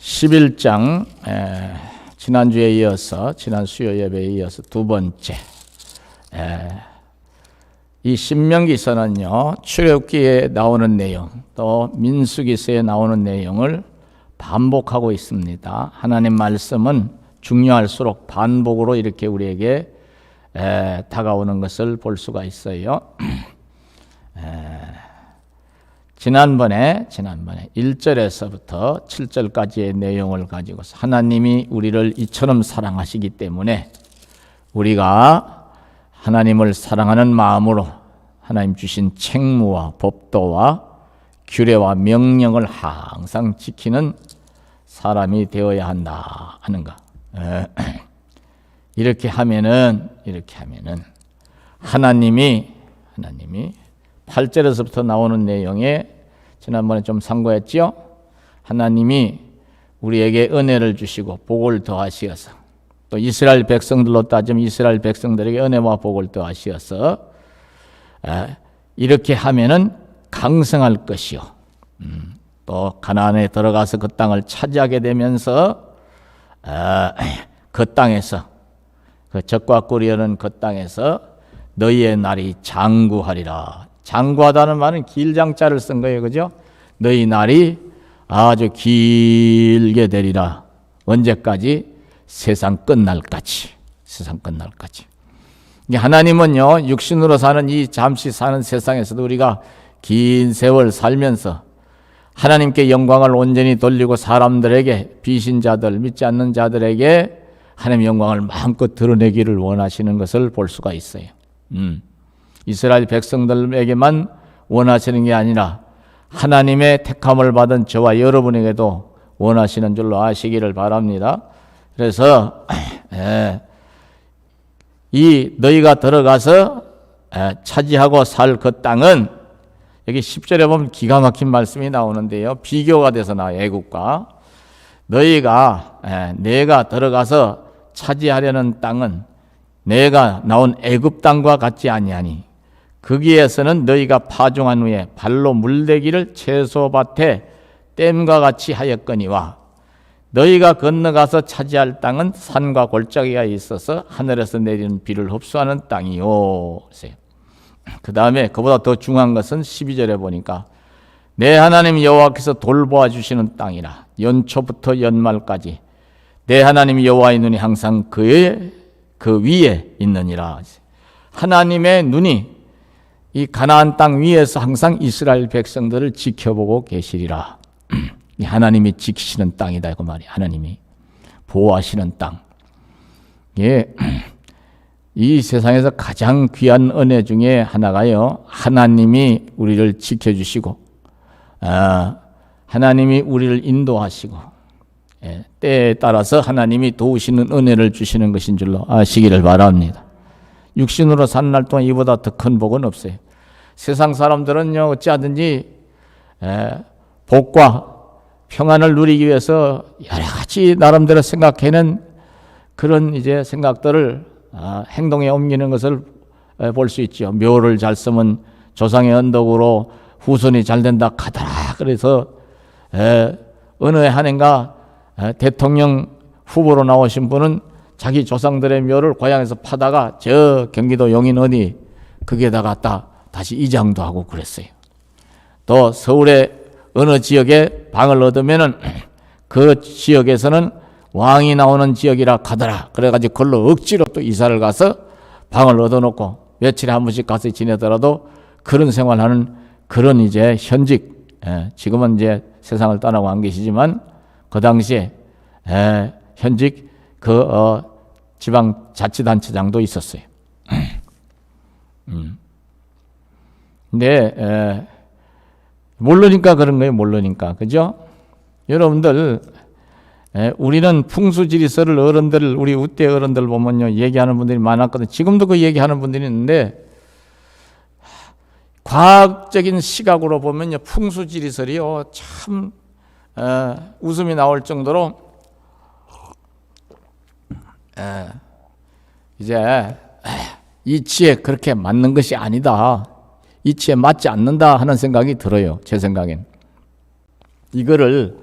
11장 지난주에 이어서 지난 수요 예배에 이어서 두 번째 이 신명기서는요 출애굽기에 나오는 내용 또 민수기서에 나오는 내용을 반복하고 있습니다. 하나님 말씀은 중요할수록 반복으로 이렇게 우리에게 다가오는 것을 볼 수가 있어요. 지난번에 1절에서부터 7절까지의 내용을 가지고서 하나님이 우리를 이처럼 사랑하시기 때문에 우리가 하나님을 사랑하는 마음으로 하나님 주신 책무와 법도와 규례와 명령을 항상 지키는 사람이 되어야 한다 하는 것. 이렇게 하면은 하나님이 8절에서부터 나오는 내용에 지난번에 좀 상고했죠. 하나님이 우리에게 은혜를 주시고 복을 더하시어서 또 이스라엘 백성들로 따지면 이스라엘 백성들에게 은혜와 복을 더하시어서 이렇게 하면은 강성할 것이요. 또 가나안에 들어가서 그 땅을 차지하게 되면서 그 땅에서 그 적과 꿀이라는 그 땅에서 너희의 날이 장구하리라. 장구하다는 말은 길장자를 쓴 거예요. 그죠? 너희 날이 아주 길게 되리라. 언제까지? 세상 끝날까지. 하나님은요, 육신으로 사는 이 잠시 사는 세상에서도 우리가 긴 세월 살면서 하나님께 영광을 온전히 돌리고 사람들에게 비신자들, 믿지 않는 자들에게 하나님의 영광을 마음껏 드러내기를 원하시는 것을 볼 수가 있어요. 이스라엘 백성들에게만 원하시는 게 아니라 하나님의 택함을 받은 저와 여러분에게도 원하시는 줄로 아시기를 바랍니다. 그래서 이 너희가 들어가서 차지하고 살 그 땅은 여기 10절에 보면 기가 막힌 말씀이 나오는데요. 비교가 돼서 나와요. 애국과 내가 들어가서 차지하려는 땅은 내가 나온 애굽 땅과 같지 아니하니 거기에서는 너희가 파종한 후에 발로 물대기를 채소밭에 댐과 같이 하였거니와 너희가 건너가서 차지할 땅은 산과 골짜기가 있어서 하늘에서 내리는 비를 흡수하는 땅이요. 그 다음에 그보다 더 중요한 것은 12절에 보니까 내 하나님 여호와께서 돌보아 주시는 땅이라. 연초부터 연말까지 내 하나님 여호와의 눈이 항상 그 위에 있느니라. 하나님의 눈이 이 가나안 땅 위에서 항상 이스라엘 백성들을 지켜보고 계시리라. 하나님이 지키시는 땅이다 그 말이. 하나님이 보호하시는 땅. 이 세상에서 가장 귀한 은혜 중에 하나가요, 하나님이 우리를 지켜주시고 하나님이 우리를 인도하시고 때에 따라서 하나님이 도우시는 은혜를 주시는 것인 줄로 아시기를 바랍니다. 육신으로 사는 날 동안 이보다 더 큰 복은 없어요. 세상 사람들은요, 어찌하든지 복과 평안을 누리기 위해서 여러 가지 나름대로 생각해낸 그런 이제 생각들을 행동에 옮기는 것을 볼 수 있죠. 묘를 잘 쓰면 조상의 언덕으로 후손이 잘 된다 하더라. 그래서 어느 해 한해인가 대통령 후보로 나오신 분은 자기 조상들의 묘를 고향에서 파다가 저 경기도 용인 어디 거기에다가 다시 이장도 하고 그랬어요. 또 서울의 어느 지역에 방을 얻으면은 그 지역에서는 왕이 나오는 지역이라 가더라. 그래가지고 그걸로 억지로 또 이사를 가서 방을 얻어놓고 며칠에 한 번씩 가서 지내더라도 그런 생활하는 그런 이제 현직, 지금은 이제 세상을 떠나고 안 계시지만 그 당시에 현직 지방자치단체장도 있었어요. 근데 모르니까 그런 거예요. 모르니까. 그죠? 여러분들, 우리는 풍수지리서를 우리 우대 어른들 보면요, 얘기하는 분들이 많았거든요. 지금도 그 얘기하는 분들이 있는데, 과학적인 시각으로 보면요, 풍수지리설이요, 참, 웃음이 나올 정도로, 이제, 이치에 그렇게 맞는 것이 아니다. 이치에 맞지 않는다 하는 생각이 들어요. 제 생각엔. 이거를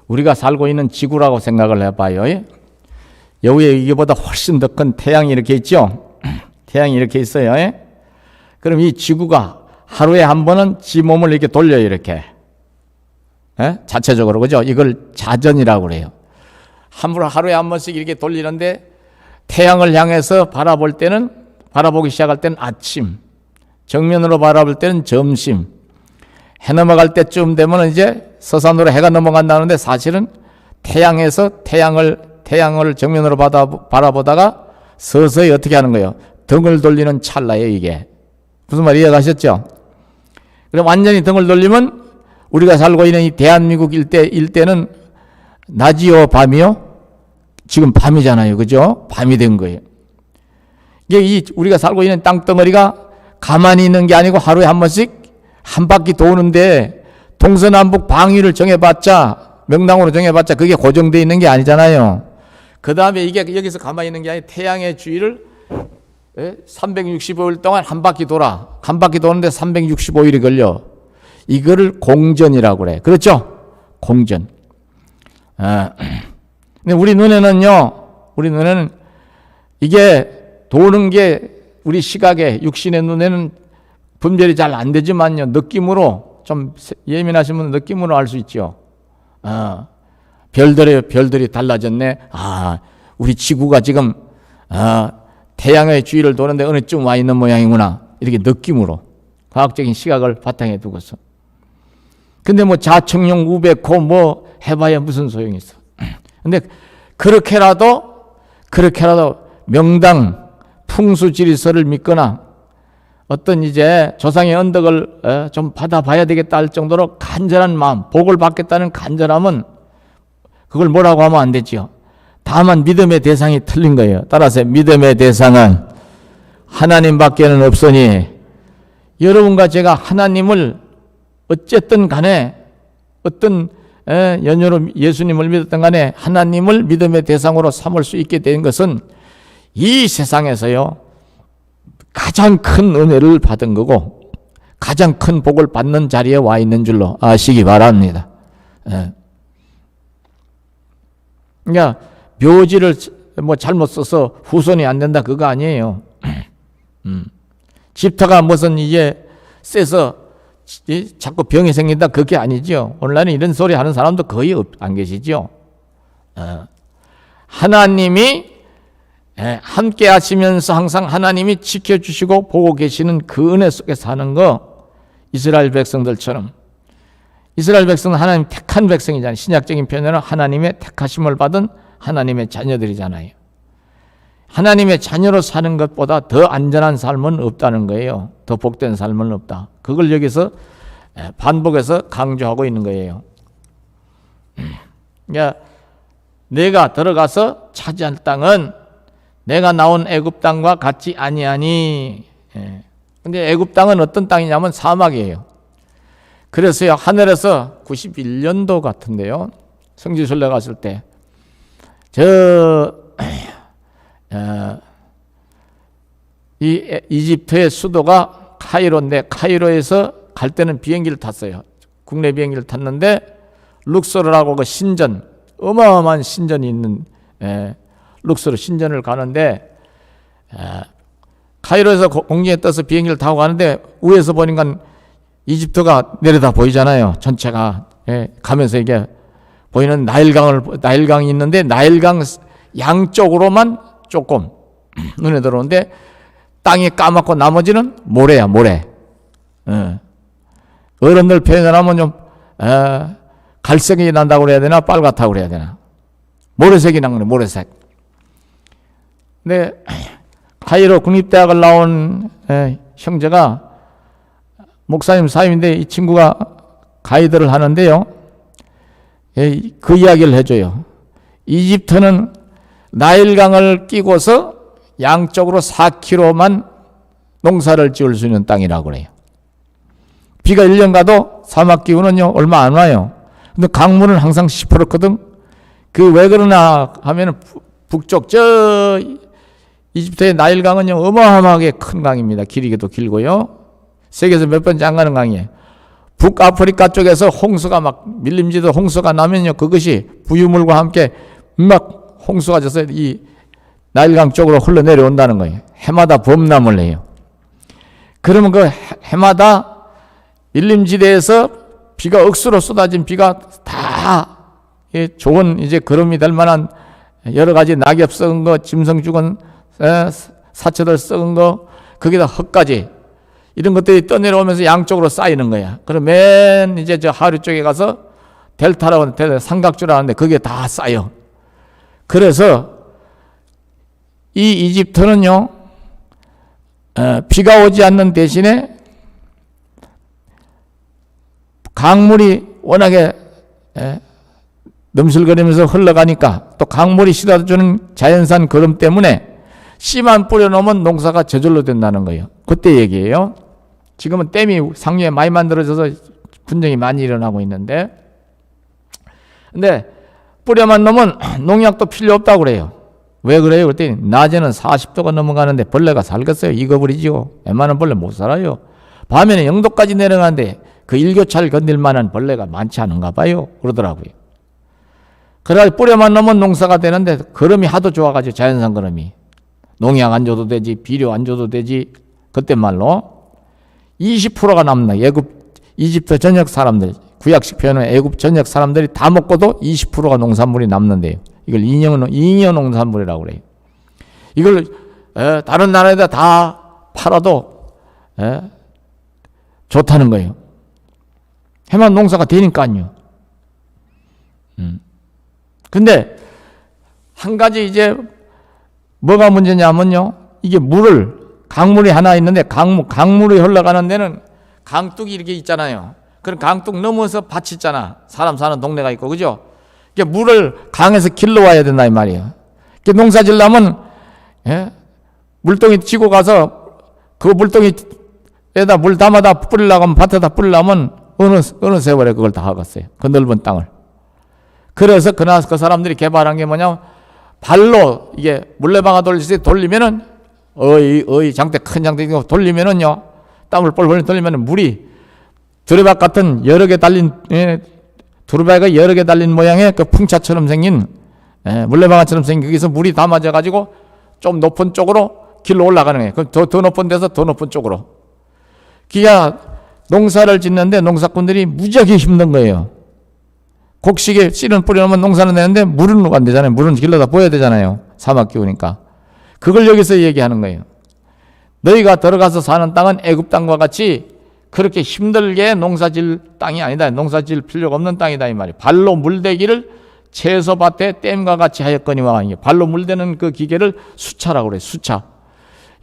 우리가 살고 있는 지구라고 생각을 해봐요. 여기에 이거보다 훨씬 더 큰 태양이 이렇게 있죠. 태양이 이렇게 있어요. 그럼 이 지구가 하루에 한 번은 지 몸을 이렇게 돌려요. 이렇게 자체적으로, 그죠? 이걸 자전이라고 그래요. 하루에 한 번씩 이렇게 돌리는데 태양을 향해서 바라보기 시작할 때는 아침, 정면으로 바라볼 때는 점심, 해 넘어갈 때쯤 되면 이제 서산으로 해가 넘어간다는데 사실은 태양을 정면으로 바라보다가 서서히 어떻게 하는 거예요? 등을 돌리는 찰나예요, 이게. 무슨 말 이해가셨죠? 그럼 완전히 등을 돌리면 우리가 살고 있는 이 대한민국 일대는 낮이요, 밤이요? 지금 밤이잖아요, 그죠? 밤이 된 거예요. 이게 우리가 살고 있는 땅덩어리가 가만히 있는 게 아니고 하루에 한 번씩 한 바퀴 도는데 동서남북 방위를 정해봤자, 명당으로 정해봤자 그게 고정되어 있는 게 아니잖아요. 그 다음에 이게 여기서 가만히 있는 게 아니라 태양의 주위를 365일 동안 한 바퀴 도는데 365일이 걸려. 이거를 공전이라고 그래. 그렇죠? 공전. 근데 우리 눈에는 이게 도는 게 우리 시각에, 육신의 눈에는 분별이 잘 안 되지만요, 느낌으로, 좀 예민하시면 느낌으로 알 수 있죠. 별들이 달라졌네. 우리 지구가 지금 태양의 주위를 도는데 어느 쯤 와 있는 모양이구나. 이렇게 느낌으로, 과학적인 시각을 바탕에 두고서. 근데 뭐 자청용 우백호 뭐 해봐야 무슨 소용이 있어. 근데 그렇게라도 명당 풍수지리설을 믿거나 어떤 이제 조상의 언덕을 좀 받아봐야 되겠다 할 정도로 간절한 마음, 복을 받겠다는 간절함은 그걸 뭐라고 하면 안 되지요. 다만 믿음의 대상이 틀린 거예요. 따라서 믿음의 대상은 하나님밖에는 없으니, 여러분과 제가 하나님을 어쨌든 간에 어떤 연유로 예수님을 믿었던 간에 하나님을 믿음의 대상으로 삼을 수 있게 된 것은 이 세상에서요 가장 큰 은혜를 받은 거고 가장 큰 복을 받는 자리에 와 있는 줄로 아시기 바랍니다. 그러니까 묘지를 뭐 잘못 써서 후손이 안 된다 그거 아니에요. 집터가 무슨 이제 세서 자꾸 병이 생긴다 그게 아니죠. 오늘날은 이런 소리 하는 사람도 거의 안 계시죠. 하나님이 함께 하시면서 항상 하나님이 지켜주시고 보고 계시는 그 은혜 속에 사는 거, 이스라엘 백성들처럼. 이스라엘 백성은 하나님 택한 백성이잖아요. 신약적인 표현으로 하나님의 택하심을 받은 하나님의 자녀들이잖아요. 하나님의 자녀로 사는 것보다 더 안전한 삶은 없다는 거예요. 더 복된 삶은 없다. 그걸 여기서 반복해서 강조하고 있는 거예요. 그러니까 내가 들어가서 차지할 땅은 내가 나온 애굽 땅과 같지 아니하니. 근데 애굽 땅은 어떤 땅이냐면 사막이에요. 그래서요 하늘에서 91년도 같은데요, 성지순례 갔을 때 이 이집트의 수도가 카이로인데, 카이로에서 갈 때는 비행기를 탔어요. 국내 비행기를 탔는데 룩소르라고 그 신전, 어마어마한 신전이 있는 룩소르 신전을 가는데, 카이로에서 공중에 떠서 비행기를 타고 가는데 위에서 보니까 이집트가 내려다 보이잖아요. 전체가 가면서 이게 보이는 나일강이 있는데 나일강 양쪽으로만 조금 눈에 들어오는데 땅이 까맣고 나머지는 모래야, 모래. 어른들 표현을 하면 좀 갈색이 난다고 그래야 되나 빨갛다고 그래야 되나, 모래색이 난 거네, 모래색. 근데 카이로 국립대학을 나온 형제가 목사님 사임인데 이 친구가 가이드를 하는데요, 그 이야기를 해줘요. 이집트는 나일강을 끼고서 양쪽으로 4km만 농사를 지을 수 있는 땅이라고 그래요. 비가 1년 가도 사막 기후는요 얼마 안 와요. 근데 강물은 항상 10%거든. 그 왜 그러나 하면은 북쪽 저 이집트의 나일강은요 어마어마하게 큰 강입니다. 길이도 길고요. 세계에서 몇 번째 안 가는 강이에요. 북아프리카 쪽에서 홍수가 막 밀림지도 홍수가 나면요, 그것이 부유물과 함께 막 홍수가 져서 이 나일강 쪽으로 흘러내려온다는 거예요. 해마다 범람을 해요. 그러면 그 해마다 밀림지대에서 비가 억수로 쏟아진 비가 다 좋은 이제 거름이 될 만한 여러 가지 낙엽 썩은 거, 짐승 죽은 사체들 썩은 거, 거기다 흙까지 이런 것들이 떠내려오면서 양쪽으로 쌓이는 거야. 그럼 맨 이제 저 하류 쪽에 가서 델타라고 삼각주라 하는데 거기에 다 쌓여. 그래서 이 이집트는요, 비가 오지 않는 대신에 강물이 워낙에 넘실거리면서 흘러가니까 또 강물이 실어주는 자연산 거름 때문에 씨만 뿌려놓으면 농사가 저절로 된다는 거예요. 그때 얘기예요. 지금은 댐이 상류에 많이 만들어져서 분쟁이 많이 일어나고 있는데, 근데 뿌려만 놓으면 농약도 필요 없다고 그래요. 왜 그래요? 그랬더니 낮에는 40도가 넘어가는데 벌레가 살겠어요? 익어버리죠. 웬만한 벌레 못 살아요. 밤에는 0도까지 내려가는데 그 일교차를 건들 만한 벌레가 많지 않은가 봐요. 그러더라고요. 그래서 뿌려만 놓으면 농사가 되는데 거름이 하도 좋아가지고 자연산 거름이 농약 안 줘도 되지, 비료 안 줘도 되지. 그때 말로 20%가 남나. 이집트 전역 사람들, 구약식 표현은 애굽 전역 사람들이 다 먹고도 20%가 농산물이 남는데요. 이걸 잉여 농산물이라고 그래요. 이걸 다른 나라에다 다 팔아도 좋다는 거예요. 해만 농사가 되니까요. 근데 한 가지 이제 뭐가 문제냐면요, 이게 강물이 하나 있는데 강물이 흘러가는 데는 강둑이 이렇게 있잖아요. 그럼 강둑 넘어서 밭이 있잖아. 사람 사는 동네가 있고, 그죠? 이게 물을 강에서 길러와야 된다 이 말이에요. 농사 지려면 물동이 지고 가서 그 물동이에다 물 담아다 뿌리려고 하면, 밭에다 뿌리려면 어느 세월에 그걸 다 하겠어요. 그 넓은 땅을. 그래서 그 사람들이 개발한 게 뭐냐면 발로 이게 물레방아 돌리면은 장대 큰 장대 돌리면은요, 땀을 뻘뻘 돌리면은 물이 두레박 같은 여러 개 달린 두레박이 여러 개 달린 모양의 그 풍차처럼 생긴 물레방아처럼 생긴 거기서 물이 담아져 가지고 좀 높은 쪽으로 길로 올라가는 거예요. 그럼 더 높은 데서 더 높은 쪽으로. 기가 농사를 짓는데 농사꾼들이 무지하게 힘든 거예요. 곡식에 씨를 뿌려놓으면 농사는 되는데 물은 안 되잖아요. 물은 길러다 보여야 되잖아요. 사막 기후니까. 그걸 여기서 얘기하는 거예요. 너희가 들어가서 사는 땅은 애굽 땅과 같이 그렇게 힘들게 농사질 땅이 아니다. 농사질 필요가 없는 땅이다 이 말이에요. 발로 물대기를 채소밭에 댐과 같이 하였거니와, 발로 물대는 그 기계를 수차라고 그래요. 수차.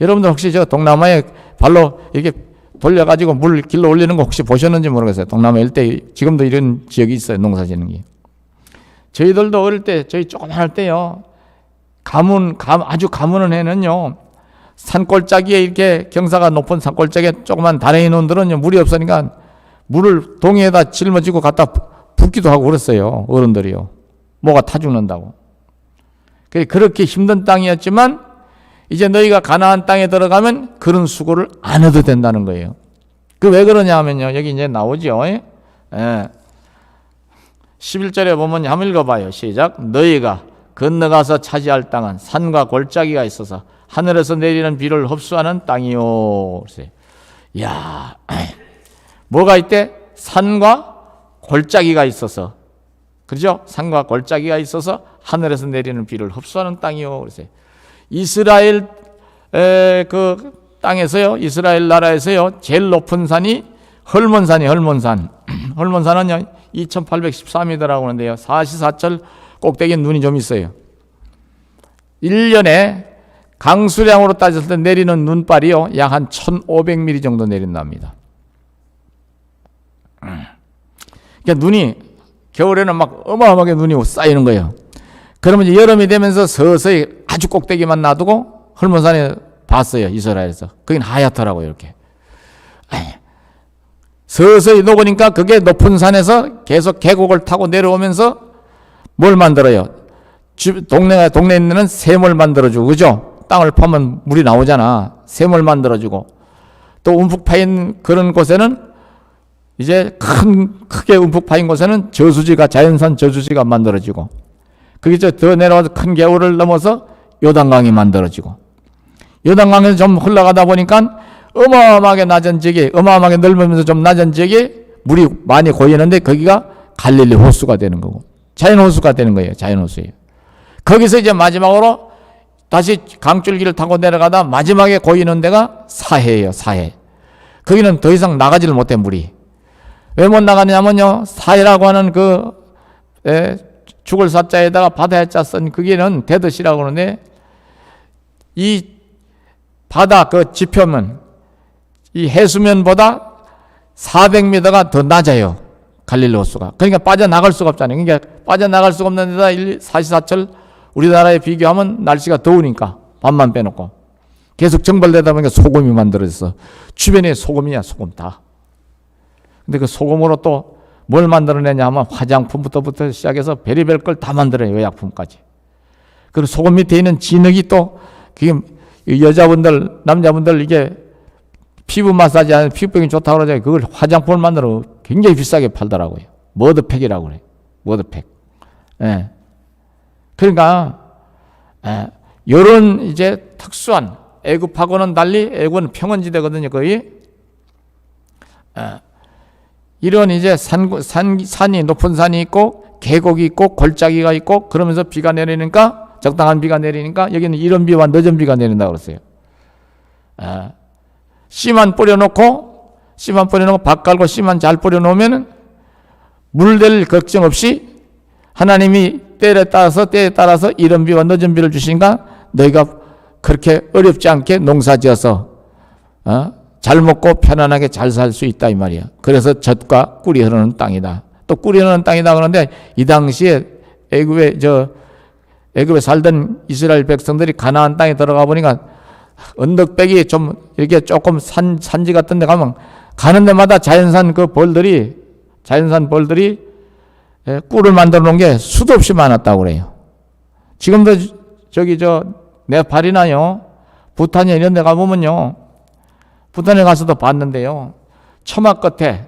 여러분들 혹시 저 동남아에 발로 이렇게 돌려가지고 물 길러 올리는 거 혹시 보셨는지 모르겠어요. 동남아 일대 지금도 이런 지역이 있어요. 농사 짓는 게. 저희들도 어릴 때, 저희 조그만 때요, 아주 가무는 해는요, 산골짜기에 이렇게 경사가 높은 산골짜기에 조그만 다랭이 논들은요, 물이 없으니까 물을 동해에다 짊어지고 갖다 붓기도 하고 그랬어요. 어른들이요. 뭐가 타 죽는다고. 그렇게 힘든 땅이었지만 이제 너희가 가나안 땅에 들어가면 그런 수고를 안 해도 된다는 거예요. 그 왜 그러냐 하면요, 여기 이제 나오죠. 11절에 보면 한번 읽어봐요. 시작. 너희가 건너가서 차지할 땅은 산과 골짜기가 있어서 하늘에서 내리는 비를 흡수하는 땅이요. 야, 뭐가 있대? 산과 골짜기가 있어서, 그죠? 산과 골짜기가 있어서 하늘에서 내리는 비를 흡수하는 땅이요. 그래서 이스라엘 그 땅에서요, 이스라엘 나라에서요, 제일 높은 산이 헐몬산이 헐몬산. 헐몬산은요 2814m라고 하는데요, 44철 꼭대기에 눈이 좀 있어요. 1년에 강수량으로 따졌을 때 내리는 눈발이요, 약 한 1500mm 정도 내린답니다. 그러니까 눈이 겨울에는 막 어마어마하게 눈이 쌓이는 거예요. 그러면 이제 여름이 되면서 서서히 아주 꼭대기만 놔두고 헐몬산에 봤어요. 이스라엘에서. 거긴 하얗더라고요. 이렇게 서서히 녹으니까 그게 높은 산에서 계속 계곡을 타고 내려오면서 뭘 만들어요? 동네에 있는 샘을 만들어주고, 그죠? 땅을 파면 물이 나오잖아. 샘을 만들어주고, 또 움푹 파인 그런 곳에는 이제 크게 움푹 파인 곳에는 저수지가, 자연산 저수지가 만들어지고, 그게 더 내려와서 큰 개울을 넘어서 요단강이 만들어지고, 요단강에서 좀 흘러가다 보니까 어마어마하게 낮은 지역에, 어마어마하게 넓으면서 좀 낮은 지역에 물이 많이 고이는데 거기가 갈릴리 호수가 되는 거고, 자연 호수가 되는 거예요. 자연 호수예요. 거기서 이제 마지막으로 다시 강줄기를 타고 내려가다 마지막에 고이는 데가 사해예요. 사해. 거기는 더 이상 나가지를 못해, 물이. 왜 못 나가냐면요, 사해라고 하는 죽을 사자에다가 바다에 짰은 그게는 대덧이라고 그러는데, 이 바다 그 지표면 이 해수면보다 400m가 더 낮아요. 갈릴리 호수가. 그러니까 빠져나갈 수가 없잖아요. 그러니까 빠져나갈 수가 없는 데다 사시사철 우리나라에 비교하면 날씨가 더우니까 밤만 빼놓고 계속 정벌되다 보니까 소금이 만들어져서 주변에 소금이야, 소금 다. 근데 그 소금으로 또 뭘 만들어내냐 하면 화장품부터 시작해서 별의별 걸 다 만들어요. 의약품까지. 그리고 소금 밑에 있는 진흙이 또 여자분들, 남자분들 이게 피부 마사지 하는 피부병이 좋다고 그러잖아요. 그걸 화장품을 만들어 굉장히 비싸게 팔더라고요. 머드팩이라고 그래요. 머드팩. 예. 그러니까, 요런 이제 특수한, 애굽하고는 달리, 애굽은 평원지대거든요, 거의. 이런 이제 산이, 높은 산이 있고, 계곡이 있고, 골짜기가 있고, 그러면서 비가 내리니까, 적당한 비가 내리니까, 여기는 이런 비와 늦은 비가 내린다고 그랬어요. 씨만 뿌려놓고 밭 갈고 씨만 잘 뿌려놓으면 물될 걱정 없이 하나님이 때에 따라서 이른 비와 늦은 비를 주시니까 너희가 그렇게 어렵지 않게 농사 지어서 잘 먹고 편안하게 잘 살 수 있다 이 말이야. 그래서 젖과 꿀이 흐르는 땅이다. 또 꿀이 흐르는 땅이다 그러는데 이 당시에 애굽에 살던 이스라엘 백성들이 가나안 땅에 들어가 보니까 언덕백이 좀 이렇게 조금 산지 같은 데 가면 가는 데마다 자연산 벌들이 꿀을 만들어 놓은 게 수도 없이 많았다고 그래요. 지금도 네팔이나요, 부탄이 이런 데 가보면요, 부탄에 가서도 봤는데요, 처막 끝에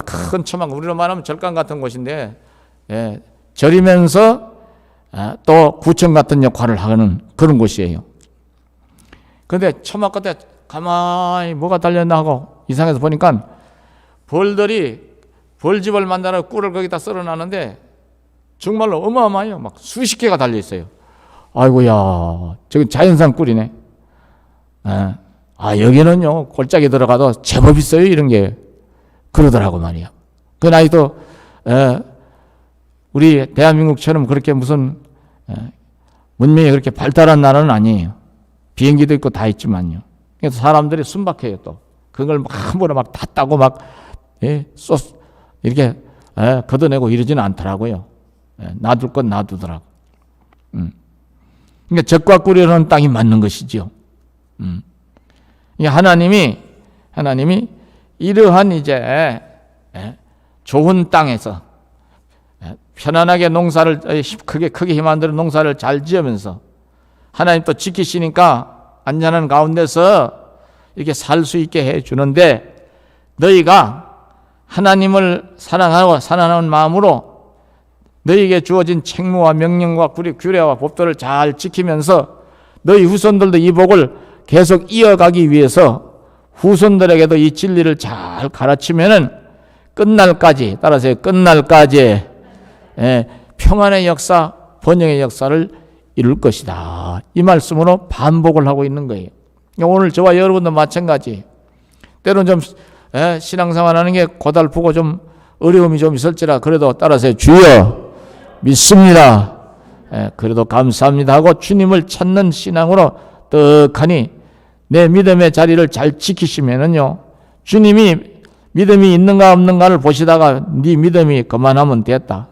큰 처막, 우리로 말하면 절강 같은 곳인데, 절이면서 또 구청 같은 역할을 하는 그런 곳이에요. 근데 처막 끝에 가만히 뭐가 달렸나 하고 이상해서 보니까 벌집을 만들어 꿀을 거기다 썰어놨는데 정말로 어마어마해요. 막 수십 개가 달려 있어요. 아이고야, 저기 자연산 꿀이네. 여기는요, 골짜기 들어가도 제법 있어요, 이런 게. 그러더라고 말이야. 그 나이도 우리 대한민국처럼 그렇게 무슨 문명이 그렇게 발달한 나라는 아니에요. 비행기도 있고 다 있지만요. 그래서 사람들이 순박해요. 또 그걸 막 함부로 막 다 따고 막 이렇게 걷어내고 이러지는 않더라고요. 놔둘 건 놔두더라고. 그러니까 젖과 꿀이 흐르는 땅이 맞는 것이지요. 하나님이 이러한 이제 좋은 땅에서 편안하게 농사를 크게 힘 안 들어 농사를 잘 지으면서 하나님 또 지키시니까 안전한 가운데서 이렇게 살 수 있게 해 주는데, 너희가 하나님을 사랑하는 마음으로 너희에게 주어진 책무와 명령과 규례와 법도를 잘 지키면서 너희 후손들도 이 복을 계속 이어가기 위해서 후손들에게도 이 진리를 잘 가르치면은 끝날까지, 따라서 끝날까지 평안의 역사, 번영의 역사를 이룰 것이다. 이 말씀으로 반복을 하고 있는 거예요. 오늘 저와 여러분도 마찬가지. 때로는 좀 신앙생활 하는 게 고달프고 좀 어려움이 좀 있을지라 그래도 따라서 주여 믿습니다. 그래도 감사합니다 하고 주님을 찾는 신앙으로 떡하니 내 믿음의 자리를 잘 지키시면은요, 주님이 믿음이 있는가 없는가를 보시다가 네 믿음이 그만하면 됐다,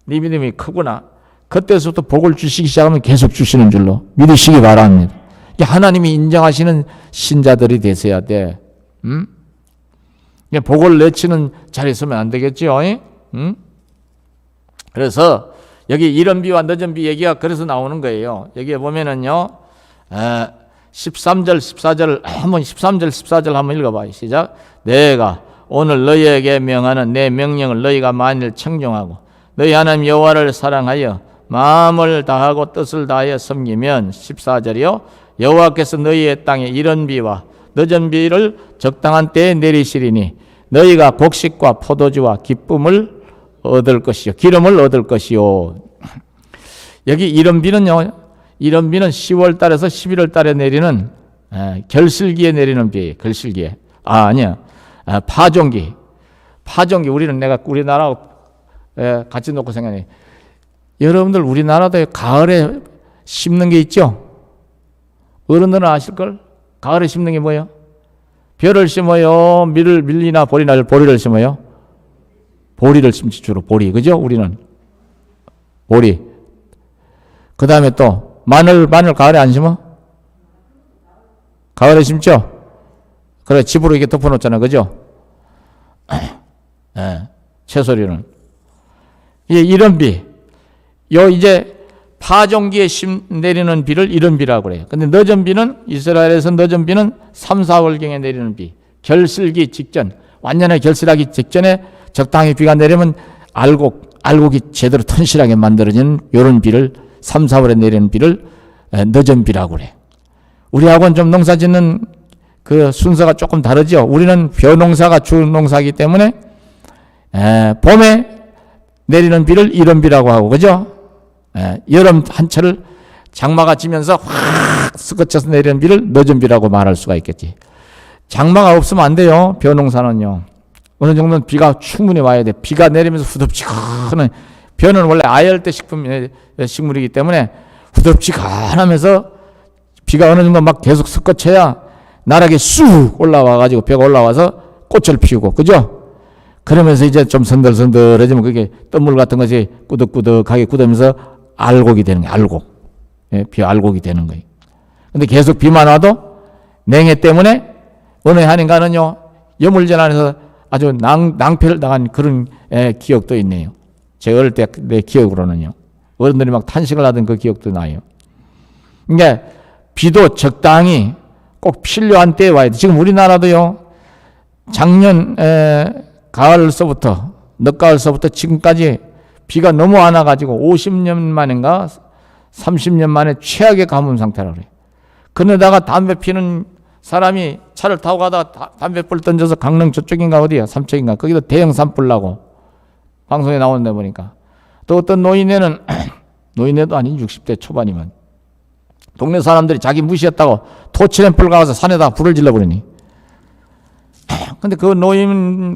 네 믿음이 크구나, 그때서부터 복을 주시기 시작하면 계속 주시는 줄로 믿으시기 바랍니다. 하나님이 인정하시는 신자들이 되셔야 돼. 복을 내치는 자리에 서면 안 되겠지요. 그래서 여기 이른 비와 늦은 비 얘기가 그래서 나오는 거예요. 여기에 보면은요, 13절 14절 한번 13절 14절 한번 읽어봐요. 시작. 내가 오늘 너희에게 명하는 내 명령을 너희가 만일 청종하고 너희 하나님 여호와를 사랑하여 마음을 다하고 뜻을 다하여 섬기면 14절이요 여호와께서 너희의 땅에 이런 비와 늦은 비를 적당한 때에 내리시리니 너희가 곡식과 포도주와 기쁨을 얻을 것이요 기름을 얻을 것이요. 여기 이런 비는요, 이런 비는 10월 달에서 11월 달에 내리는 결실기에 내리는 비예요. 결실기에. 아니야. 파종기. 우리는 내가 우리나라 같이 놓고 생각해. 여러분들 우리나라도 가을에 심는 게 있죠? 어른들은 아실걸? 가을에 심는 게 뭐예요? 벼를 심어요? 밀리나 보리나 보리를 심어요? 보리를 심지 주로 보리. 그죠? 우리는. 보리. 그 다음에 또 마늘 가을에 안 심어? 가을에 심죠? 그래, 집으로 이렇게 덮어놓잖아. 그죠? 채소류는. 이런 비. 이제 파종기에 내리는 비를 이런 비라고 그래요. 근데 늦은 비는, 이스라엘에서 늦은 비는 3, 4월경에 내리는 비. 결실기 직전, 완전히 결실하기 직전에 적당히 비가 내리면 알곡이 제대로 튼실하게 만들어지는 이런 비를 3, 4월에 내리는 비를 늦은 비라고 그래. 우리하고는 좀 농사 짓는 그 순서가 조금 다르죠. 우리는 벼농사가 주 농사이기 때문에 봄에 내리는 비를 이른 비라고 하고, 그죠? 여름 한철을 장마가 지면서 확 스쳐서 내리는 비를 늦은 비라고 말할 수가 있겠지. 장마가 없으면 안 돼요. 벼농사는요. 어느 정도는 비가 충분히 와야 돼. 비가 내리면서 후덥지근한, 벼는 원래 아열대 식물이기 때문에 후덥지근하면서 비가 어느 정도 막 계속 섞어쳐야 나락에 쑥 올라와가지고 벼가 올라와서 꽃을 피우고, 그죠? 그러면서 이제 좀 선들선들해지면 그게 뜬물 같은 것이 꾸덕꾸덕하게 굳으면서 알곡이 되는 거예요. 알곡. 비 알곡이 되는 거예요. 근데 계속 비만 와도 냉해 때문에 어느 한인가는요, 여물전 안에서 아주 낭패를 당한 그런 기억도 있네요. 제 어릴 때 내 기억으로는요. 어른들이 막 탄식을 하던 그 기억도 나요. 그러니까 비도 적당히 꼭 필요한 때에 와야 돼. 지금 우리나라도요, 작년 가을서부터, 늦가을서부터 지금까지 비가 너무 안 와가지고 50년 만인가 30년 만에 최악의 가뭄 상태라고 그래요. 그러다가 담배 피는 사람이 차를 타고 가다가 담배불 던져서 강릉 저쪽인가 어디야, 삼척인가, 거기도 대형 산불 나고 방송에 나오는데 보니까. 또 어떤 노인네는 노인네도 아닌 60대 초반이면 동네 사람들이 자기 무시했다고 토치램불 가서 산에다 불을 질러버리니. 근데 그 노인,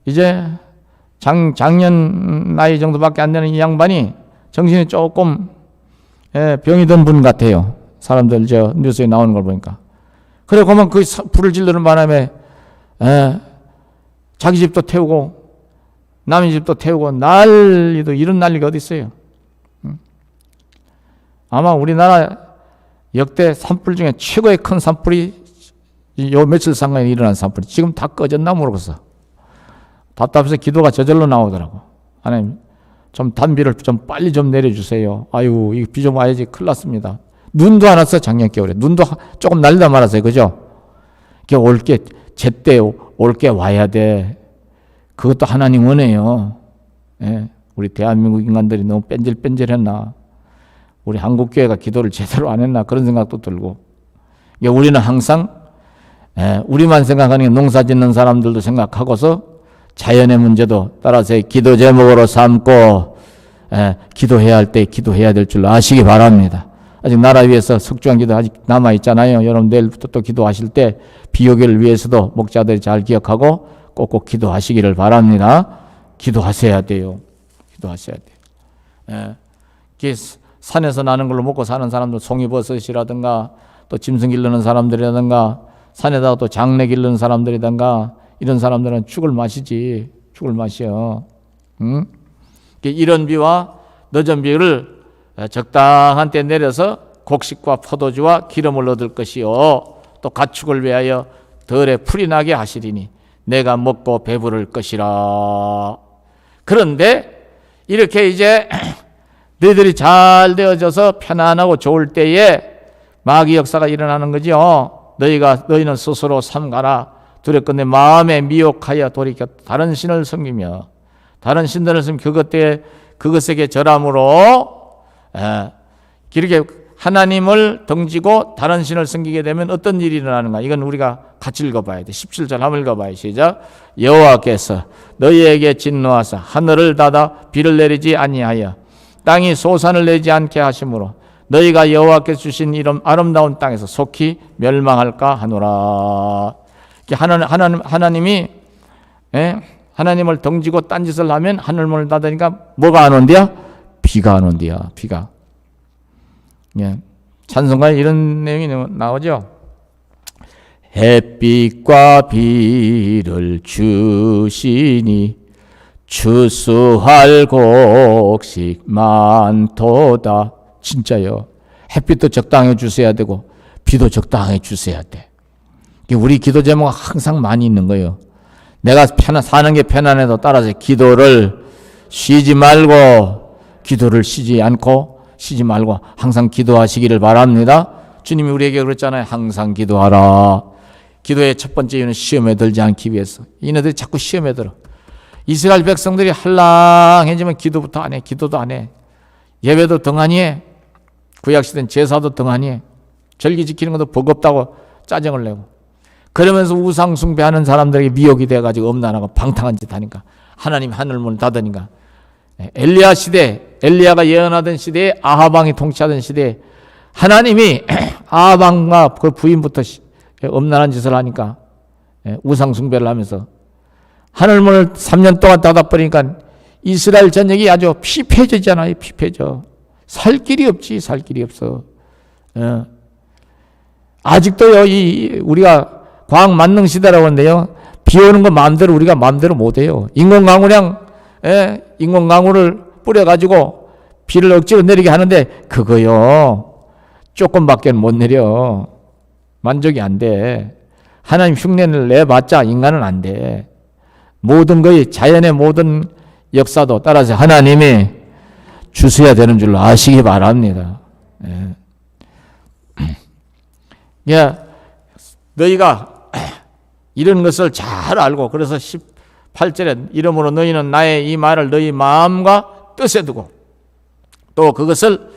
이제 작년 나이 정도밖에 안 되는 이 양반이 정신이 조금 병이 든 분 같아요. 사람들 뉴스에 나오는 걸 보니까. 그래, 그러면 그 불을 지르는 바람에 자기 집도 태우고 남의 집도 태우고 난리도, 이런 난리가 어디 있어요. 아마 우리나라 역대 산불 중에 최고의 큰 산불이 요 며칠 상간에 일어난 산불이 지금 다 꺼졌나 모르겠어. 답답해서 기도가 저절로 나오더라고. 하나님, 좀 단비를 좀 빨리 좀 내려주세요. 아유, 이 비 좀 와야지. 큰일 났습니다. 눈도 안 왔어, 작년 겨울에. 눈도 조금 날리다 말았어요. 그죠? 올게, 제때 올게 와야 돼. 그것도 하나님 은혜요. 우리 대한민국 인간들이 너무 뺀질뺀질했나. 우리 한국교회가 기도를 제대로 안 했나. 그런 생각도 들고. 우리는 항상 우리만 생각하는 게 농사 짓는 사람들도 생각하고서 자연의 문제도 따라서 기도 제목으로 삼고 기도해야 할 때 기도해야 될 줄 아시기 바랍니다. 아직 나라 위해서 석주한 기도 아직 남아있잖아요. 여러분 내일부터 또 기도하실 때 비 오기를 위해서도 목자들이 잘 기억하고 꼭꼭 기도하시기를 바랍니다. 기도하셔야 돼요. 기도하셔야 돼요. 산에서 나는 걸로 먹고 사는 사람들, 송이버섯이라든가 또 짐승 기르는 사람들이라든가 산에다가 또 장내 기르는 사람들이든가 이런 사람들은 죽을 맛이지. 죽을 맛이요. 응? 이런 비와 늦은 비를 적당한 때 내려서 곡식과 포도주와 기름을 얻을 것이요. 또 가축을 위하여 덜에 풀이 나게 하시리니 내가 먹고 배부를 것이라. 그런데 이렇게 이제 너희들이 잘 되어져서 편안하고 좋을 때에 마귀 역사가 일어나는 거죠. 너희는 스스로 삼가라. 두렵건대 마음에 미혹하여 돌이켜 다른 신을 섬기며 다른 신들을 섬기며 그것에게 절함으로 이렇게 하나님을 덩지고 다른 신을 섬기게 되면 어떤 일이 일어나는가? 이건 우리가 같이 읽어봐야 돼. 17절 한번 읽어봐요. 시작. 여호와께서 너희에게 진노하사 하늘을 닫아 비를 내리지 아니하여 땅이 소산을 내지 않게 하심으로 너희가 여호와께서 주신 이런 아름다운 땅에서 속히 멸망할까 하노라. 하나님이 하나님을 덩지고 딴짓을 하면 하늘문을 닫으니까 뭐가 안 온대요? 비가 안 온대요. 비가. 찬송가에 이런 내용이 나오죠. 햇빛과 비를 주시니 추수할 곡식 많도다. 진짜요. 햇빛도 적당히 주셔야 되고 비도 적당히 주셔야 돼. 우리 기도 제목은 항상 많이 있는 거예요. 내가 사는 게 편안해도 따라서 기도를 쉬지 말고 기도를 쉬지 말고 항상 기도하시기를 바랍니다. 주님이 우리에게 그랬잖아요. 항상 기도하라. 기도의 첫 번째 이유는 시험에 들지 않기 위해서. 이네들이 자꾸 시험에 들어. 이스라엘 백성들이 할랑해지면 기도부터 안 해. 기도도 안 해. 예배도 등한히 해. 구약시대는 제사도 등한히 해. 절기 지키는 것도 버겁다고 짜증을 내고. 그러면서 우상 숭배하는 사람들에게 미혹이 돼가지고 엄난하고 방탕한 짓 하니까 하나님 하늘문을 닫으니까. 엘리야 시대, 엘리야가 예언하던 시대에 아하방이 통치하던 시대에 하나님이 아하방과 그 부인부터 엄난한 짓을 하니까 우상 숭배를 하면서 하늘문을 3년 동안 닫아버리니까 이스라엘 전역이 아주 피폐해지잖아요. 피폐해져. 살 길이 없지. 살 길이 없어. 아직도요, 우리가 과학 만능 시대라고 하는데요, 비 오는 거 마음대로 우리가 마음대로 못해요. 인공강우를 뿌려가지고 비를 억지로 내리게 하는데 그거요 조금밖에 못 내려. 만족이 안 돼. 하나님 흉내를 내봤자 인간은 안 돼. 모든 거의 자연의 모든 역사도 따라서 하나님이 주셔야 되는 줄로 아시기 바랍니다. 너희가 이런 것을 잘 알고 그래서 18절에 이러므로 너희는 나의 이 말을 너희 마음과 뜻에 두고 또 그것을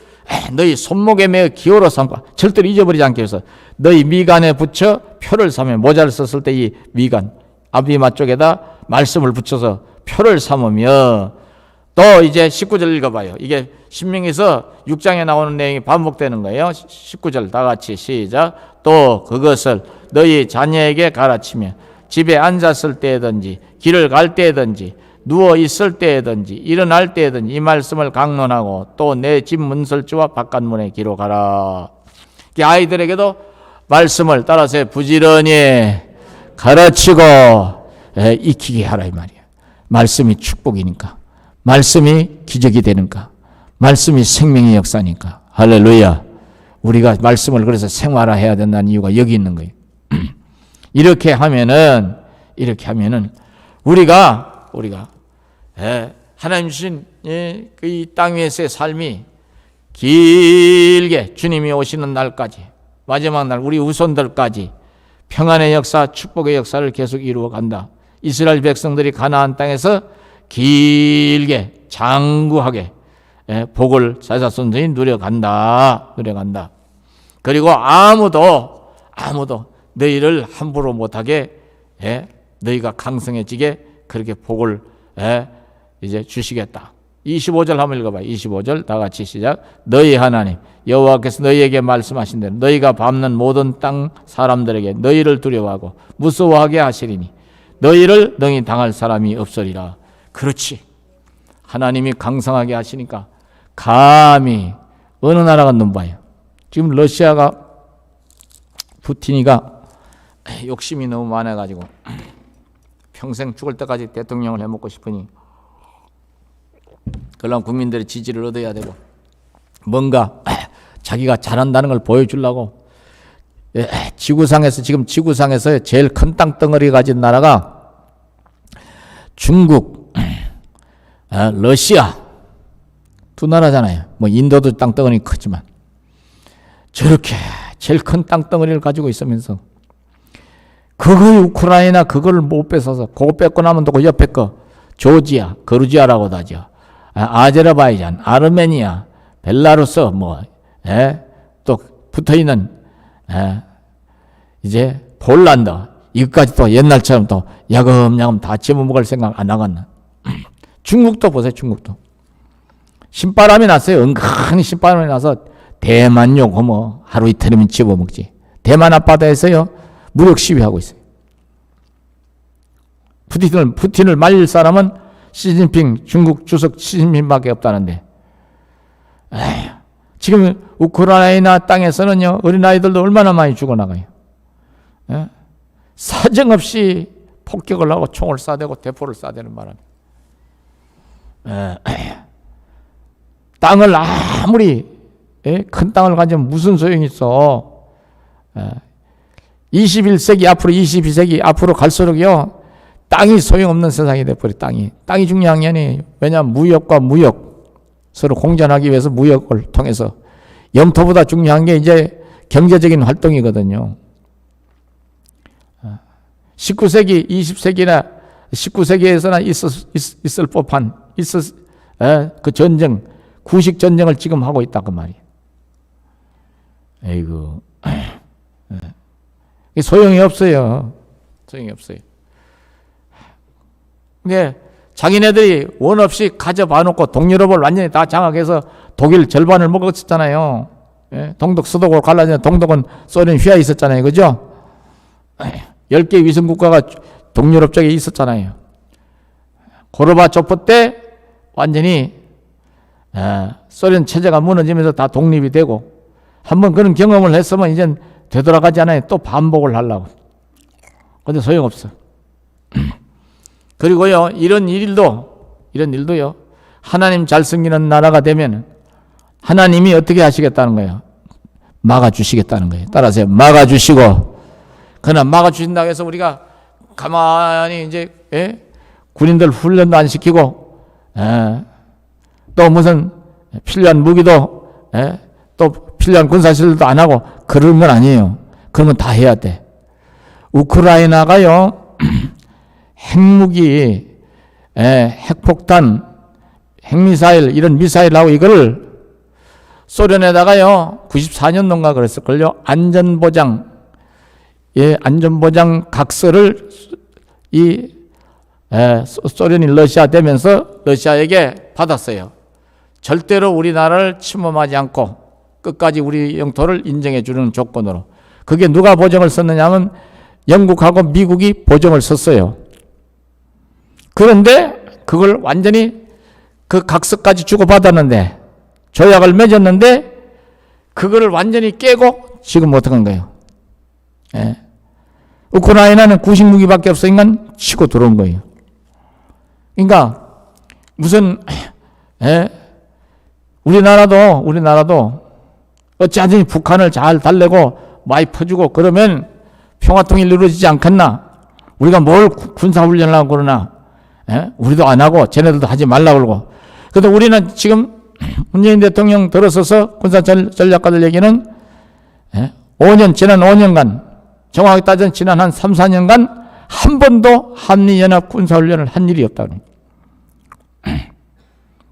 너희 손목에 매어 기호로 삼고 절대로 잊어버리지 않게 해서 너희 미간에 붙여 표를 삼으며 모자를 썼을 때 이 미간 앞이마 쪽에다 말씀을 붙여서 표를 삼으며 또 이제 19절 읽어봐요. 이게 신명기서 6장에 나오는 내용이 반복되는 거예요. 19절 다 같이 시작. 또 그것을 너희 자녀에게 가르치며 집에 앉았을 때든지 길을 갈 때든지 누워 있을 때든지 일어날 때든지 이 말씀을 강론하고 또 내 집 문설주와 바깥문에 기록하라. 아이들에게도 말씀을 따라서 부지런히 가르치고 익히게 하라 이 말이야. 말씀이 축복이니까, 말씀이 기적이 되니까, 말씀이 생명의 역사니까. 할렐루야. 우리가 말씀을 그래서 생활화해야 된다는 이유가 여기 있는 거예요. 이렇게 하면은 우리가 하나님 주신 이 땅 위에서의 삶이 길게 주님이 오시는 날까지, 마지막 날 우리 후손들까지 평안의 역사, 축복의 역사를 계속 이루어 간다. 이스라엘 백성들이 가나안 땅에서 길게 장구하게 복을 자자손손이 누려간다. 그리고 아무도 너희를 함부로 못하게 너희가 강성해지게 그렇게 복을 이제 주시겠다. 25절 한번 읽어봐요. 25절 다 같이 시작. 너희 하나님 여호와께서 너희에게 말씀하신 대로 너희가 밟는 모든 땅 사람들에게 너희를 두려워하고 무서워하게 하시리니 너희를 능히 당할 사람이 없으리라. 그렇지. 하나님이 강성하게 하시니까 감히 어느 나라가 넘봐요. 지금 러시아가 푸틴이가 욕심이 너무 많아가지고 평생 죽을 때까지 대통령을 해먹고 싶으니 그러면 국민들의 지지를 얻어야 되고 뭔가 자기가 잘한다는 걸 보여주려고 지금 지구상에서 제일 큰 땅덩어리 가진 나라가 중국, 러시아 두 나라잖아요. 뭐 인도도 땅덩어리 크지만 저렇게 제일 큰 땅덩어리를 가지고 있으면서 그거의 우크라이나 그걸 못 뺏어서 그거 뺏고 나면 또 그 옆에 거 조지아, 거루지아라고도 하죠. 아제르바이잔, 아르메니아, 벨라루스 또 붙어있는 이제 폴란드 이것까지 또 옛날처럼 또 야금야금 다 집어먹을 생각 안 하겠나. 중국도 보세요. 중국도 신바람이 났어요. 은근히 신바람이 나서 대만용 하루 이틀이면 집어먹지. 대만 앞바다에서요 무력 시위하고 있어요. 푸틴을 말릴 사람은 시진핑, 중국 주석 시진핑밖에 없다는데, 지금 우크라이나 땅에서는요 어린아이들도 얼마나 많이 죽어나가요. 사정없이 폭격을 하고 총을 쏴대고 대포를 쏴대는 바람에 땅을 아무리 큰 땅을 가지면 무슨 소용이 있어. 21세기 앞으로 22세기 앞으로 갈수록요 땅이 소용없는 세상이 돼버려. 땅이 중요한 게 아니에요. 왜냐하면 무역과 무역 서로 공존하기 위해서 무역을 통해서 영토보다 중요한 게 이제 경제적인 활동이거든요. 19세기 20세기나 19세기에서나 있을 법한 그 전쟁 구식 전쟁을 지금 하고 있다 그 말이에요. 에이구 소용이 없어요. 소용이 없어요. 근데 자기네들이 원 없이 가져봐 놓고 동유럽을 완전히 다 장악해서 독일 절반을 먹었었잖아요. 동독 서독으로 갈라지는 동독은 소련 휘하에 있었잖아요. 그죠? 10개 위성국가가 동유럽 쪽에 있었잖아요. 고르바초프 때 완전히 소련 체제가 무너지면서 다 독립이 되고 한번 그런 경험을 했으면 이젠 되돌아가지 않아요. 또 반복을 하려고. 근데 소용없어. 그리고요, 이런 일도요, 하나님 잘 섬기는 나라가 되면 하나님이 어떻게 하시겠다는 거예요? 막아주시겠다는 거예요. 따라서 막아주시고, 그러나 막아주신다고 해서 우리가 가만히 이제, 군인들 훈련도 안 시키고, 또 무슨 필요한 무기도, 또 필요한 군사시설도 안 하고, 그런 건 아니에요. 그런 건 다 해야 돼. 우크라이나가요, 핵무기, 핵폭탄, 핵미사일, 이런 미사일하고 이거를 소련에다가요, 94년도인가 그랬을걸요, 안전보장 각서를 소련이 러시아 되면서 러시아에게 받았어요. 절대로 우리나라를 침범하지 않고 끝까지 우리 영토를 인정해 주는 조건으로. 그게 누가 보정을 썼느냐 하면 영국하고 미국이 보정을 썼어요. 그런데 그걸 완전히 그 각서까지 주고받았는데 조약을 맺었는데 그거를 완전히 깨고 지금 어떡한 거예요? 우크라이나는 구식 무기밖에 없으니까 치고 들어온 거예요. 그러니까 무슨 우리나라도 어찌하든지 북한을 잘 달래고 많이 퍼주고 그러면 평화통일이 이루어지지 않겠나? 우리가 뭘 군사훈련을 하고 그러나? 우리도 안 하고 쟤네들도 하지 말라고 그러고. 그런데 우리는 지금 문재인 대통령 들어서서 군사전략가들 얘기는 지난 5년간 정확하게 따지면 지난 한 3, 4년간 한 번도 한미연합 군사훈련을 한 일이 없다고.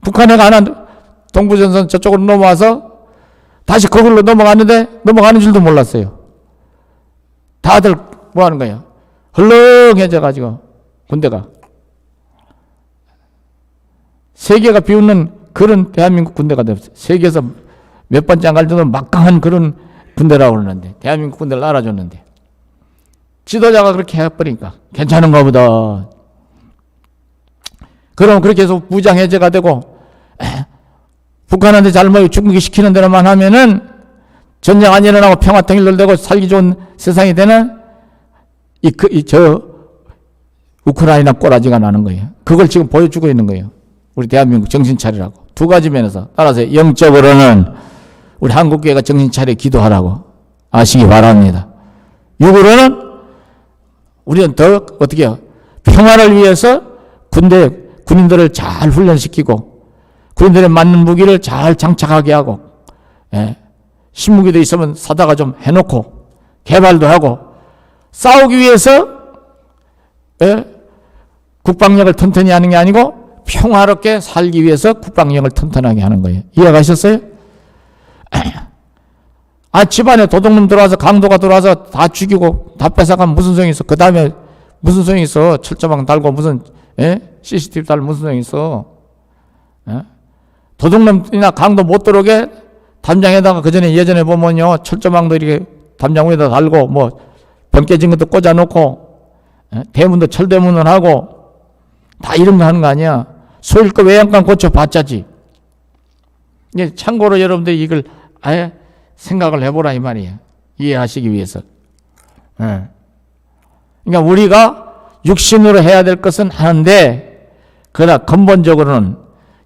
북한에 관한 동부전선 저쪽으로 넘어와서 다시 거기로 넘어가는 줄도 몰랐어요. 다들 뭐 하는 거예요? 헐렁해져가지고 군대가. 세계가 비웃는 그런 대한민국 군대가 됐어요. 세계에서 몇 번째 안 갈 정도로 막강한 그런 군대라고 그러는데, 대한민국 군대를 알아줬는데, 지도자가 그렇게 해버리니까 괜찮은가 보다. 그럼 그렇게 해서 무장해제가 되고 북한한테 잘못 죽이기 시키는 대로만 하면은 전쟁 안 일어나고 평화통일도 되고 살기 좋은 세상이 되는 우크라이나 꼬라지가 나는 거예요. 그걸 지금 보여주고 있는 거예요. 우리 대한민국 정신 차리라고. 두 가지 면에서. 따라서 영적으로는 우리 한국교회가 정신 차려 기도하라고 아시기 바랍니다. 육으로는 우리는 더 어떻게 해요? 평화를 위해서 군인들을 잘 훈련시키고 군인들에 맞는 무기를 잘 장착하게 하고, 신무기도 있으면 사다가 좀 해놓고 개발도 하고 싸우기 위해서 국방력을 튼튼히 하는 게 아니고 평화롭게 살기 위해서 국방력을 튼튼하게 하는 거예요. 이해가셨어요? 집안에 도둑놈 들어와서 강도가 들어와서 다 죽이고 다 뺏어가면 무슨 소용이 있어? 그 다음에 무슨 소용이 있어? 철조망 달고 무슨 CCTV 달고 무슨 소용이 있어? 도둑놈이나 강도 못 들어오게 담장에다가 예전에 보면요 철조망도 이렇게 담장 위에다 달고 뭐 병 깨진 것도 꽂아놓고 대문도 철대문을 하고 다 이런 거 하는 거 아니야? 소일거 외양간 고쳐봤자지. 참고로 여러분들이 이걸 아예 생각을 해보라 이 말이에요. 이해하시기 위해서. 그러니까 우리가 육신으로 해야 될 것은 하는데 그러나 근본적으로는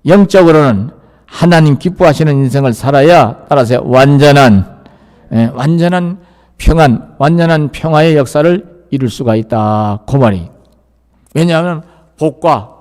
영적으로는 하나님 기뻐하시는 인생을 살아야 따라서 완전한 평안, 완전한 평화의 역사를 이룰 수가 있다. 그 말이. 왜냐하면 복과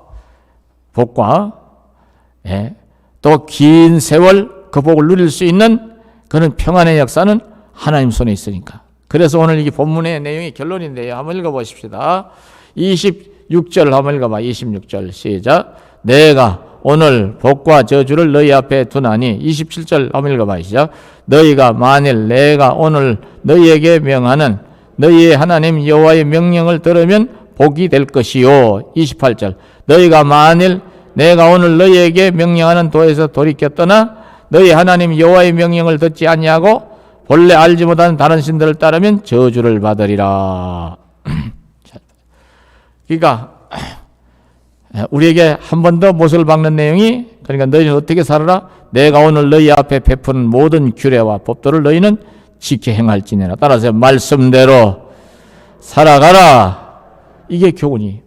또 긴 세월 그 복을 누릴 수 있는 그런 평안의 역사는 하나님 손에 있으니까. 그래서 오늘 이 본문의 내용이 결론인데요. 한번 읽어보십시다. 26절 한번 읽어봐. 26절 시작. 내가 오늘 복과 저주를 너희 앞에 두나니. 27절 한번 읽어봐. 시작. 너희가 만일 내가 오늘 너희에게 명하는 너희의 하나님 여호와의 명령을 들으면 복이 될 것이요. 28절 너희가 만일 내가 오늘 너희에게 명령하는 도에서 돌이켜 떠나 너희 하나님 여호와의 명령을 듣지 아니하고 본래 알지 못하는 다른 신들을 따르면 저주를 받으리라. 그러니까 우리에게 한 번 더 못을 박는 내용이, 그러니까 너희는 어떻게 살아라? 내가 오늘 너희 앞에 베푸는 모든 규례와 법도를 너희는 지켜 행할지니라. 따라서 말씀대로 살아가라. 이게 결론이.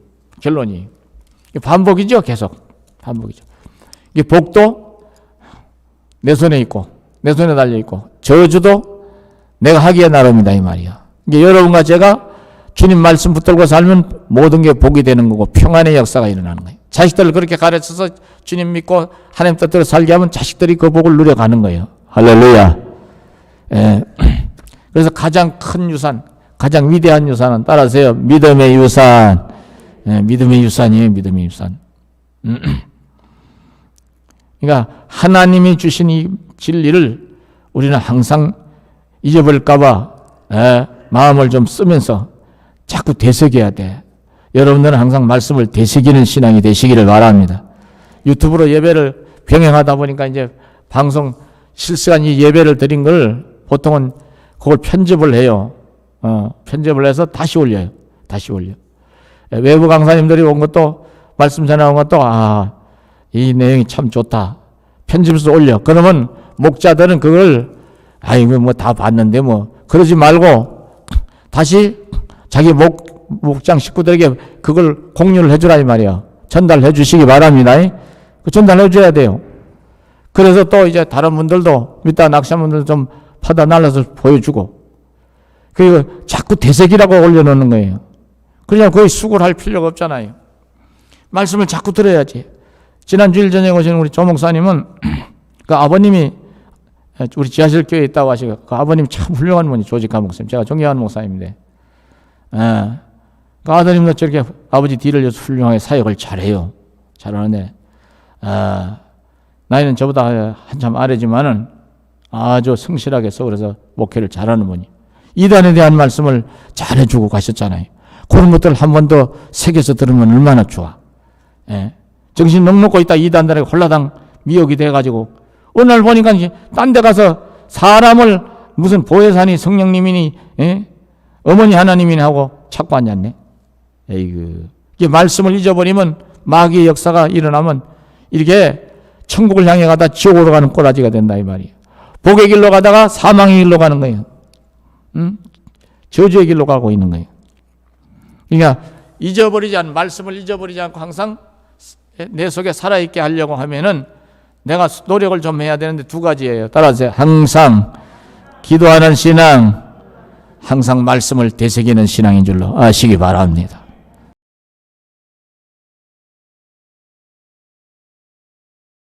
반복이죠. 계속 반복이죠. 이게 복도 내 손에 있고 내 손에 달려 있고 저주도 내가 하기에 나름이다 이 말이야. 이게 여러분과 제가 주님 말씀 붙들고 살면 모든 게 복이 되는 거고 평안의 역사가 일어나는 거예요. 자식들을 그렇게 가르쳐서 주님 믿고 하나님 뜻대로 살게 하면 자식들이 그 복을 누려가는 거예요. 할렐루야. 그래서 가장 큰 유산, 가장 위대한 유산은 따라서요. 믿음의 유산. 믿음의 유산이에요. 믿음의 유산. 그러니까 하나님이 주신 이 진리를 우리는 항상 잊어버릴까 봐 마음을 좀 쓰면서 자꾸 되새겨야 돼. 여러분들은 항상 말씀을 되새기는 신앙이 되시기를 바랍니다. 유튜브로 예배를 병행하다 보니까 이제 방송 실시간 이 예배를 드린 걸 보통은 그걸 편집을 해요. 편집을 해서 다시 올려요. 외부 강사님들이 온 것도 말씀 전해온 것도 이 내용이 참 좋다. 편집해서 올려. 그러면 목자들은 그걸 이거 뭐 다 봤는데 뭐 그러지 말고 다시 자기 목장 식구들에게 그걸 공유를 해주라 이 말이야. 전달해 주시기 바랍니다. 전달해 줘야 돼요. 그래서 또 이제 다른 분들도 밑다 낚시분들 좀 파다 날라서 보여주고 그리고 자꾸 되새기라고 올려놓는 거예요. 그냥 거의 수고를 할 필요가 없잖아요. 말씀을 자꾸 들어야지. 지난 주일 전에 오신 우리 조 목사님은 그 아버님이 우리 지하실 교회에 있다고 하시고 그 아버님 참 훌륭한 분이 조직한 목사님. 제가 존경하는 목사님인데 그 아드님도 저렇게 아버지 뒤를 이어서 훌륭하게 사역을 잘해요. 잘하는데 나이는 저보다 한참 아래지만은 아주 성실하게 서울에서 목회를 잘하는 분이 이단에 대한 말씀을 잘해주고 가셨잖아요. 그런 것들을 한 번 더 새겨서 들으면 얼마나 좋아. 정신 넉넉고 있다 이단들에게 홀라당 미혹이 돼가지고 어느 날 보니까 딴 데 가서 사람을 무슨 보혜사니 성령님이니 어머니 하나님이니 하고 찾고 앉았네. 에이그. 이게 말씀을 잊어버리면 마귀의 역사가 일어나면 이렇게 천국을 향해 가다 지옥으로 가는 꼬라지가 된다 이 말이에요. 복의 길로 가다가 사망의 길로 가는 거예요. 저주의 길로 가고 있는 거예요. 그러니까 말씀을 잊어버리지 않고 항상 내 속에 살아있게 하려고 하면은 내가 노력을 좀 해야 되는데 두 가지예요. 따라서 항상 기도하는 신앙, 항상 말씀을 되새기는 신앙인 줄로 아시기 바랍니다.